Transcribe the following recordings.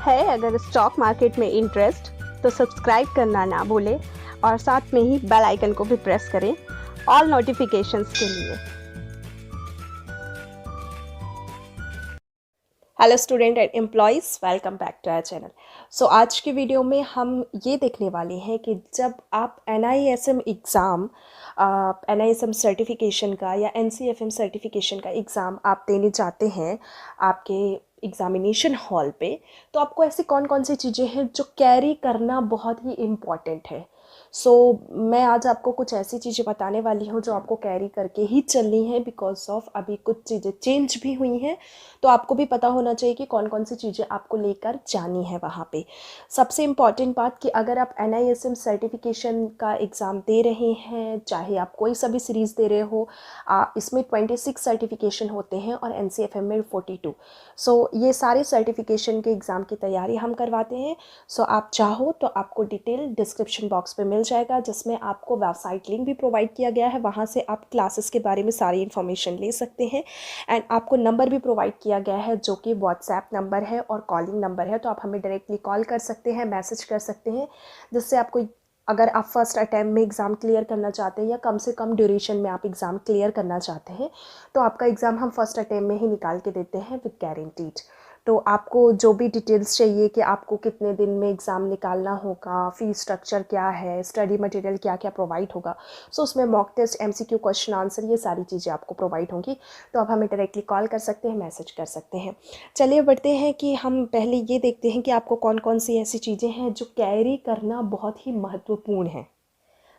है अगर stock market में इंटरेस्ट तो सब्सक्राइब करना ना भूलें और साथ में ही बेल आइकन को भी प्रेस करें ऑल नोटिफिकेशंस के लिए। Hello student and employees, welcome back to our channel. So आज की वीडियो में हम ये देखने वाले हैं कि जब आप NISM एग्ज़ाम NISM सर्टिफिकेशन का या NCFM सर्टिफिकेशन का एग्ज़ाम आप देने जाते हैं आपके एग्ज़ामिनेशन हॉल पे, तो आपको ऐसी कौन कौन सी चीज़ें हैं जो कैरी करना बहुत ही इम्पॉर्टेंट है। मैं आज आपको कुछ ऐसी चीज़ें बताने वाली हूँ जो आपको कैरी करके ही चलनी है, बिकॉज ऑफ अभी कुछ चीज़ें चेंज भी हुई हैं, तो आपको भी पता होना चाहिए कि कौन कौन सी चीज़ें आपको लेकर जानी है वहाँ पे। सबसे इम्पॉर्टेंट बात कि अगर आप NISM सर्टिफिकेशन का एग्ज़ाम दे रहे हैं, चाहे आप कोई सा भी सीरीज़ दे रहे हो, इसमें 26 सर्टिफिकेशन होते हैं और NCFM में 42। ये सारे सर्टिफिकेशन के एग्ज़ाम की तैयारी हम करवाते हैं। आप चाहो तो आपको डिटेल डिस्क्रिप्शन बॉक्स पे मिल जाएगा, जिसमें आपको वेबसाइट लिंक भी प्रोवाइड किया गया है। वहाँ से आप क्लासेस के बारे में सारी इन्फॉर्मेशन ले सकते हैं एंड आपको नंबर भी प्रोवाइड किया गया है जो कि व्हाट्सएप नंबर है और कॉलिंग नंबर है। तो आप हमें डायरेक्टली कॉल कर सकते हैं, मैसेज कर सकते हैं, जिससे आपको, अगर आप फर्स्ट अटैम्प्ट में एग्ज़ाम क्लियर करना चाहते हैं या कम से कम ड्यूरेशन में आप एग्ज़ाम क्लियर करना चाहते हैं, तो आपका एग्ज़ाम हम फर्स्ट अटैम्प्ट में ही निकाल के देते हैं विद गारंटीड। तो आपको जो भी डिटेल्स चाहिए कि आपको कितने दिन में एग्ज़ाम निकालना होगा, फ़ीस स्ट्रक्चर क्या है, स्टडी मटेरियल क्या क्या प्रोवाइड होगा, उसमें mock test, MCQ question answer, ये सारी चीज़ें आपको प्रोवाइड होंगी। तो आप हमें डायरेक्टली कॉल कर सकते हैं, मैसेज कर सकते हैं। चलिए बढ़ते हैं कि हम पहले ये देखते हैं कि आपको कौन कौन सी ऐसी चीज़ें हैं जो कैरी करना बहुत ही महत्वपूर्ण है।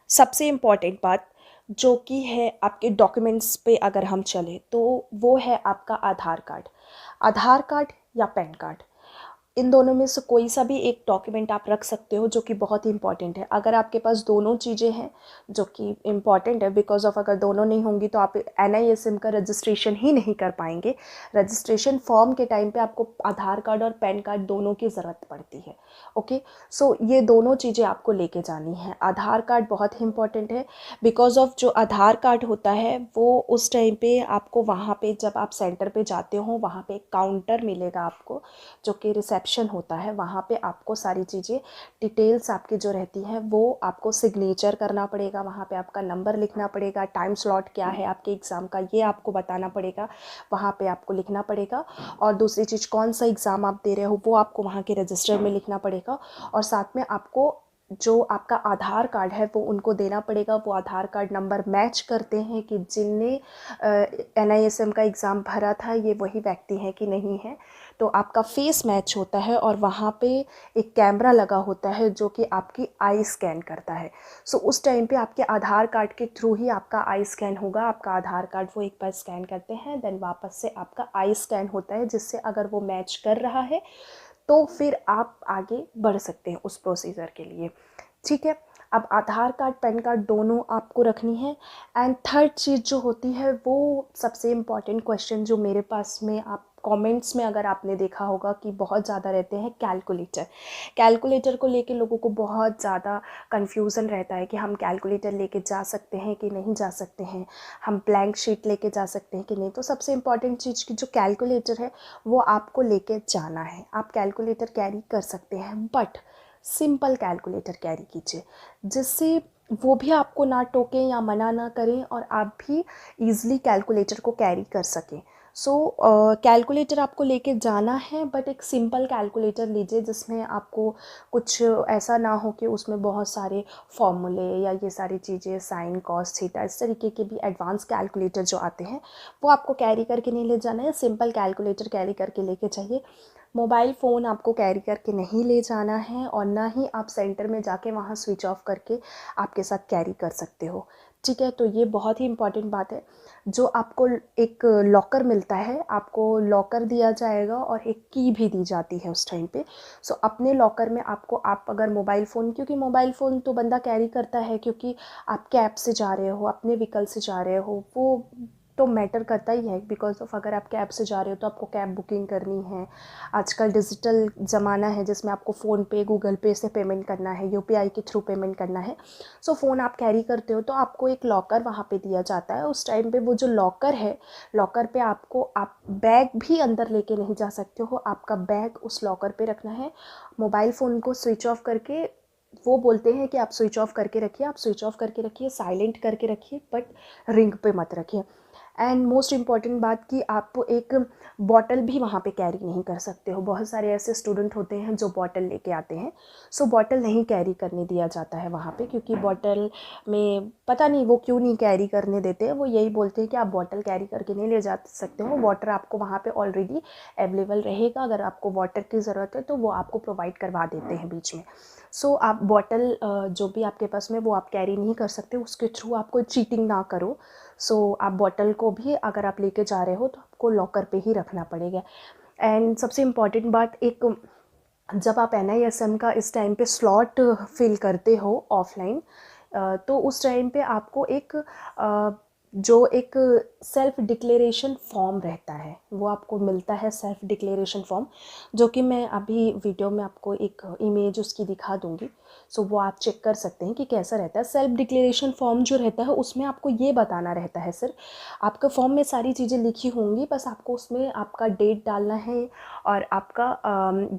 सबसे इम्पॉर्टेंट बात जो कि है आपके डॉक्यूमेंट्स पे अगर हम चले तो वो है आपका आधार कार्ड या पैन कार्ड। इन दोनों में से कोई सा भी एक डॉक्यूमेंट आप रख सकते हो जो कि बहुत ही इंपॉर्टेंट है। अगर आपके पास दोनों चीज़ें हैं जो कि इम्पॉर्टेंट है, बिकॉज ऑफ अगर दोनों नहीं होंगी तो आप NISM का रजिस्ट्रेशन ही नहीं कर पाएंगे। रजिस्ट्रेशन फॉर्म के टाइम पे आपको आधार कार्ड और पैन कार्ड दोनों की ज़रूरत पड़ती है। ओके, ये दोनों चीज़ें आपको लेके जानी है। आधार कार्ड बहुत ही इंपॉर्टेंट है, बिकॉज ऑफ जो आधार कार्ड होता है वो उस टाइम पे आपको वहाँ पे जब आप सेंटर पे जाते हो वहाँ पे एक काउंटर मिलेगा आपको, जो कि रिसेप्शन होता है। वहाँ पे आपको सारी चीज़ें, डिटेल्स आपकी जो रहती हैं वो आपको सिग्नेचर करना पड़ेगा, वहाँ पे आपका नंबर लिखना पड़ेगा, टाइम स्लॉट क्या है आपके एग्ज़ाम का ये आपको बताना पड़ेगा, वहाँ पे आपको लिखना पड़ेगा। और दूसरी चीज़, कौन सा एग्ज़ाम आप दे रहे हो वो आपको वहाँ के रजिस्टर में लिखना पड़ेगा। और साथ में आपको जो आपका आधार कार्ड है वो उनको देना पड़ेगा। वो आधार कार्ड नंबर मैच करते हैं कि जिनने NISM का एग्ज़ाम भरा था ये वही व्यक्ति है कि नहीं है। तो आपका फेस मैच होता है और वहाँ पे एक कैमरा लगा होता है जो कि आपकी आई स्कैन करता है। उस टाइम पे आपके आधार कार्ड के थ्रू ही आपका आई स्कैन होगा। आपका आधार कार्ड वो एक बार स्कैन करते हैं, देन वापस से आपका आई स्कैन होता है, जिससे अगर वो मैच कर रहा है तो फिर आप आगे बढ़ सकते हैं उस प्रोसीजर के लिए। ठीक है, अब आधार कार्ड पैन कार्ड दोनों आपको रखनी है। एंड थर्ड चीज़ जो होती है वो सबसे इम्पॉर्टेंट क्वेश्चन जो मेरे पास में आप कमेंट्स में अगर आपने देखा होगा कि बहुत ज़्यादा रहते हैं, कैलकुलेटर को लेके लोगों को बहुत ज़्यादा कन्फ्यूज़न रहता है कि हम कैलकुलेटर लेके जा सकते हैं कि नहीं जा सकते हैं, हम ब्लैंक शीट लेके जा सकते हैं कि नहीं। तो सबसे इम्पॉर्टेंट चीज़ की जो कैलकुलेटर है वो आपको लेके जाना है। आप कैलकुलेटर कैरी कर सकते हैं, बट सिंपल कैलकुलेटर कैरी कीजिए, जिससे वो भी आपको ना टोकें या मना ना करें और आप भी ईज़िली कैलकुलेटर को कैरी कर सकें। कैलकुलेटर आपको लेके जाना है, बट एक सिंपल कैलकुलेटर लीजिए जिसमें आपको कुछ ऐसा ना हो कि उसमें बहुत सारे फॉर्मूले या ये सारी चीज़ें, साइन कॉस थीटा, इस तरीके के भी एडवांस कैलकुलेटर जो आते हैं वो आपको कैरी करके नहीं ले जाना है। सिंपल कैलकुलेटर कैरी करके लेके चाहिए। मोबाइल फ़ोन आपको कैरी करके नहीं ले जाना है और ना ही आप सेंटर में जाके वहाँ स्विच ऑफ करके आपके साथ कैरी कर सकते हो। ठीक है, तो ये बहुत ही इम्पॉर्टेंट बात है। जो आपको एक लॉकर मिलता है, आपको लॉकर दिया जाएगा और एक की भी दी जाती है उस टाइम पे। अपने लॉकर में आपको, आप अगर मोबाइल फ़ोन, क्योंकि मोबाइल फ़ोन तो बंदा कैरी करता है क्योंकि आप कैब से जा रहे हो, अपने व्हीकल से जा रहे हो, वो तो मैटर करता ही है, बिकॉज ऑफ अगर आप कैब से जा रहे हो तो आपको कैब बुकिंग करनी है। आजकल डिजिटल ज़माना है जिसमें आपको फ़ोन पे, गूगल पे से पेमेंट करना है, यूपीआई के थ्रू पेमेंट करना है। सो फ़ोन आप कैरी करते हो तो आपको एक लॉकर वहाँ पे दिया जाता है। उस टाइम पे वो जो लॉकर है, लॉकर पे आपको, आप बैग भी अंदर लेके नहीं जा सकते हो, आपका बैग उस लॉकर पे रखना है। मोबाइल फ़ोन को स्विच ऑफ करके, वो बोलते हैं कि आप स्विच ऑफ करके रखिए, आप स्विच ऑफ करके रखिए, साइलेंट करके रखिए, बट रिंग पे मत रखिए। एंड मोस्ट इम्पॉर्टेंट बात कि आप एक बॉटल भी वहाँ पे कैरी नहीं कर सकते हो। बहुत सारे ऐसे स्टूडेंट होते हैं जो बॉटल लेके आते हैं, सो बॉटल नहीं कैरी करने दिया जाता है वहाँ पे, क्योंकि बॉटल में पता नहीं वो क्यों नहीं कैरी करने देते हैं। वो यही बोलते हैं कि आप बॉटल कैरी करके नहीं ले जा सकते हो, वाटर आपको वहाँ पे ऑलरेडी अवेलेबल रहेगा, अगर आपको वाटर की ज़रूरत है तो वो आपको प्रोवाइड करवा देते हैं बीच में। सो आप बॉटल जो भी आपके पास में वो आप कैरी नहीं कर सकते, उसके थ्रू आप कोई चीटिंग ना करो। सो आप बॉटल को भी अगर आप लेके जा रहे हो तो आपको लॉकर पे ही रखना पड़ेगा। एंड सबसे इम्पॉर्टेंट बात, एक जब आप NISM का इस टाइम पे स्लॉट फिल करते हो ऑफलाइन, तो उस टाइम पे आपको एक जो एक सेल्फ डिक्लेरेशन फॉर्म रहता है वो आपको मिलता है, सेल्फ डिक्लेरेशन फॉर्म, जो कि मैं अभी वीडियो में आपको एक इमेज उसकी दिखा दूंगी। सो वो आप चेक कर सकते हैं कि कैसा रहता है। सेल्फ डिक्लेरेशन फॉर्म जो रहता है उसमें आपको ये बताना रहता है, सिर्फ आपका फॉर्म में सारी चीज़ें लिखी होंगी, बस आपको उसमें आपका डेट डालना है और आपका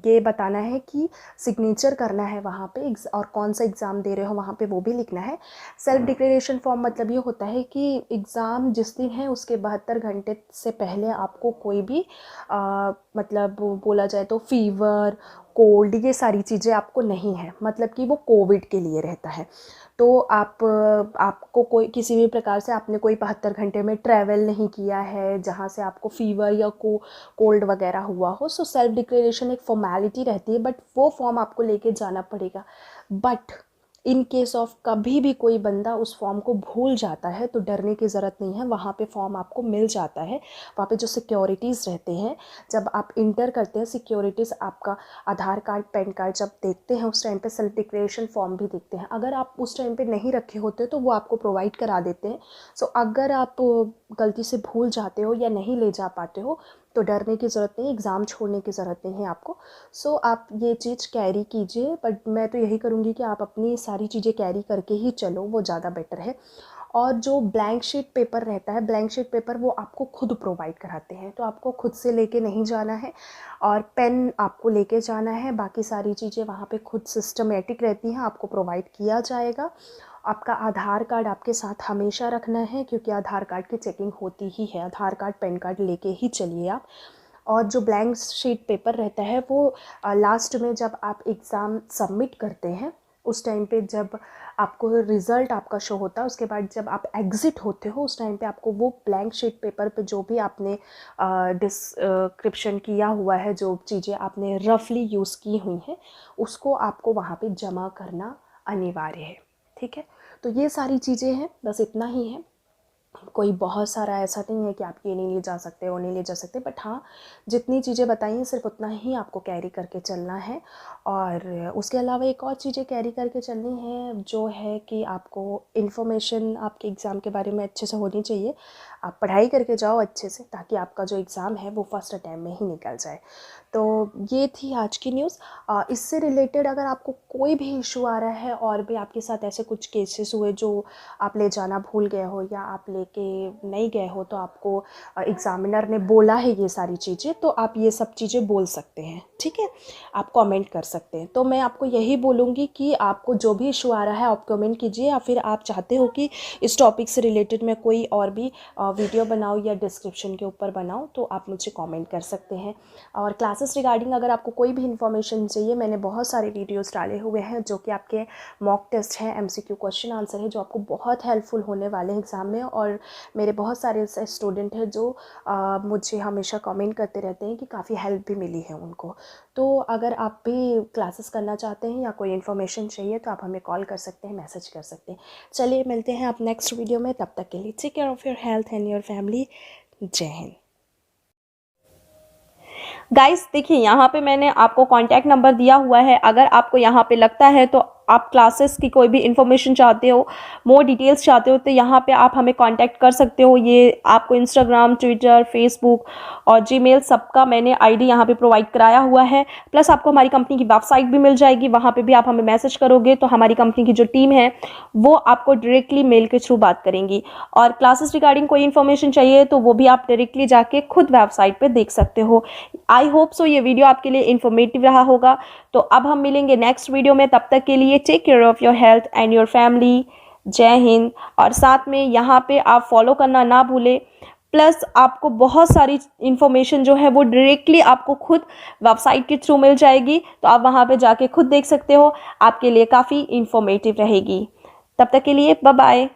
ये बताना है कि सिग्नेचर करना है वहाँ पे, और कौन सा एग्ज़ाम दे रहे हो वहाँ पे वो भी लिखना है। सेल्फ डिक्लेरेशन फॉर्म मतलब ये होता है कि एग्ज़ाम जिस दिन है उसके 72 घंटे से पहले आपको कोई भी मतलब बोला जाए तो फीवर, कोल्ड, ये सारी चीज़ें आपको नहीं है, मतलब कि वो कोविड के लिए रहता है। तो आपको कोई किसी भी प्रकार से आपने कोई 72 घंटे में ट्रैवल नहीं किया है जहाँ से आपको फीवर या कोल्ड वगैरह हुआ हो। सो सेल्फ डिक्लेरेशन एक फॉर्मेलिटी रहती है, बट वो फॉर्म आपको लेके जाना पड़ेगा। बट इन केस ऑफ कभी भी कोई बंदा उस फॉर्म को भूल जाता है तो डरने की ज़रूरत नहीं है, वहाँ पे फॉर्म आपको मिल जाता है। वहाँ पे जो सिक्योरिटीज़ रहते हैं, जब आप इंटर करते हैं, सिक्योरिटीज़ आपका आधार कार्ड, पैन कार्ड जब देखते हैं उस टाइम पे सेल्फ डिक्लेरेशन फॉर्म भी देखते हैं। अगर आप उस टाइम पे नहीं रखे होते तो वो आपको प्रोवाइड करा देते हैं। सो अगर आप गलती से भूल जाते हो या नहीं ले जा पाते हो तो डरने की ज़रूरत नहीं, एग्ज़ाम छोड़ने की ज़रूरत नहीं है आपको। सो आप ये चीज़ कैरी कीजिए, बट मैं तो यही करूँगी कि आप अपनी सारी चीज़ें कैरी करके ही चलो, वो ज़्यादा बेटर है। और जो ब्लैंक शीट पेपर रहता है, ब्लैंक शीट पेपर वो आपको खुद प्रोवाइड कराते हैं, तो आपको खुद से लेके नहीं जाना है, और पेन आपको लेके जाना है। बाकी सारी चीज़ें वहाँ पे खुद सिस्टमेटिक रहती हैं, आपको प्रोवाइड किया जाएगा। आपका आधार कार्ड आपके साथ हमेशा रखना है, क्योंकि आधार कार्ड की चेकिंग होती ही है। आधार कार्ड, पैन कार्ड लेके ही चलिए आप। और जो ब्लैंक शीट पेपर रहता है वो लास्ट में जब आप एग्ज़ाम सबमिट करते हैं उस टाइम पे, जब आपको रिज़ल्ट आपका शो होता है, उसके बाद जब आप एग्ज़िट होते हो उस टाइम पे आपको वो ब्लैंक शीट पेपर पे जो भी आपने डिस्क्रिप्शन किया हुआ है, जो चीज़ें आपने रफली यूज़ की हुई हैं, उसको आपको वहाँ पे जमा करना अनिवार्य है। ठीक है, तो ये सारी चीज़ें हैं, बस इतना ही है। कोई बहुत सारा ऐसा नहीं है कि आप ये नहीं ले जा सकते, वो नहीं ले जा सकते, बट हाँ, जितनी चीज़ें बताई हैं सिर्फ उतना ही आपको कैरी करके चलना है। और उसके अलावा एक और चीज़ें कैरी करके चलनी है, जो है कि आपको इन्फॉर्मेशन आपके एग्ज़ाम के बारे में अच्छे से होनी चाहिए। आप पढ़ाई करके जाओ अच्छे से, ताकि आपका जो एग्ज़ाम है वो फर्स्ट अटैम्प्ट में ही निकल जाए। तो ये थी आज की न्यूज़। इससे रिलेटेड अगर आपको कोई भी इशू आ रहा है, और भी आपके साथ ऐसे कुछ केसेस हुए जो आप ले जाना भूल गए हो या आप लेके नहीं गए हो, तो आपको एग्ज़ामिनर ने बोला है ये सारी चीज़ें, तो आप ये सब चीज़ें बोल सकते हैं। ठीक है, आप कमेंट कर सकते हैं। तो मैं आपको यही बोलूँगी कि आपको जो भी इशू आ रहा है आप कमेंट कीजिए, या फिर आप चाहते हो कि इस टॉपिक से रिलेटेड मैं कोई और भी वीडियो बनाऊँ या डिस्क्रिप्शन के ऊपर बनाऊँ, तो आप मुझे कमेंट कर सकते हैं। और क्लासेस रिगार्डिंग अगर आपको कोई भी इन्फॉर्मेशन चाहिए, मैंने बहुत सारे वीडियोस डाले हुए हैं जो कि आपके मॉक टेस्ट हैं, MCQ क्वेश्चन आंसर है, जो आपको बहुत हेल्पफुल होने वाले हैं एग्ज़ाम में। और मेरे बहुत सारे ऐसे स्टूडेंट हैं जो मुझे हमेशा कमेंट करते रहते हैं कि काफ़ी हेल्प भी मिली है उनको। तो अगर आप भी क्लासेस करना चाहते हैं या कोई इन्फॉर्मेशन चाहिए तो आप हमें कॉल कर सकते हैं, मैसेज कर सकते हैं। चलिए मिलते हैं आप नेक्स्ट वीडियो में, तब तक के लिए take care of your health and your family. Jai Hind. Guys देखिए, यहाँ पे मैंने आपको कॉन्टैक्ट नंबर दिया हुआ है, अगर आपको यहाँ पे लगता है तो आप क्लासेस की कोई भी इन्फॉर्मेशन चाहते हो, मोर डिटेल्स चाहते हो, तो यहाँ पे आप हमें कांटेक्ट कर सकते हो। ये आपको इंस्टाग्राम, ट्विटर, फेसबुक और जीमेल सबका मैंने आईडी यहाँ पे प्रोवाइड कराया हुआ है। प्लस आपको हमारी कंपनी की वेबसाइट भी मिल जाएगी, वहाँ पे भी आप हमें मैसेज करोगे तो हमारी कंपनी की जो टीम है वो आपको डायरेक्टली मेल के थ्रू बात करेंगी। और क्लासेस रिगार्डिंग कोई इन्फॉर्मेशन चाहिए तो वो भी आप डायरेक्टली जाके खुद वेबसाइट पे देख सकते हो। आई होप सो ये वीडियो आपके लिए इन्फॉर्मेटिव रहा होगा। तो अब हम मिलेंगे नेक्स्ट वीडियो में, तब तक के लिए take care of your health and your family. Jai Hind. और साथ में यहाँ पे आप फॉलो करना ना भूलें। प्लस आपको बहुत सारी इन्फॉर्मेशन जो है वो डायरेक्टली आपको खुद वेबसाइट के थ्रू मिल जाएगी, तो आप वहाँ पे जाके खुद देख सकते हो, आपके लिए काफ़ी इन्फॉर्मेटिव रहेगी। तब तक के लिए बाय बाय।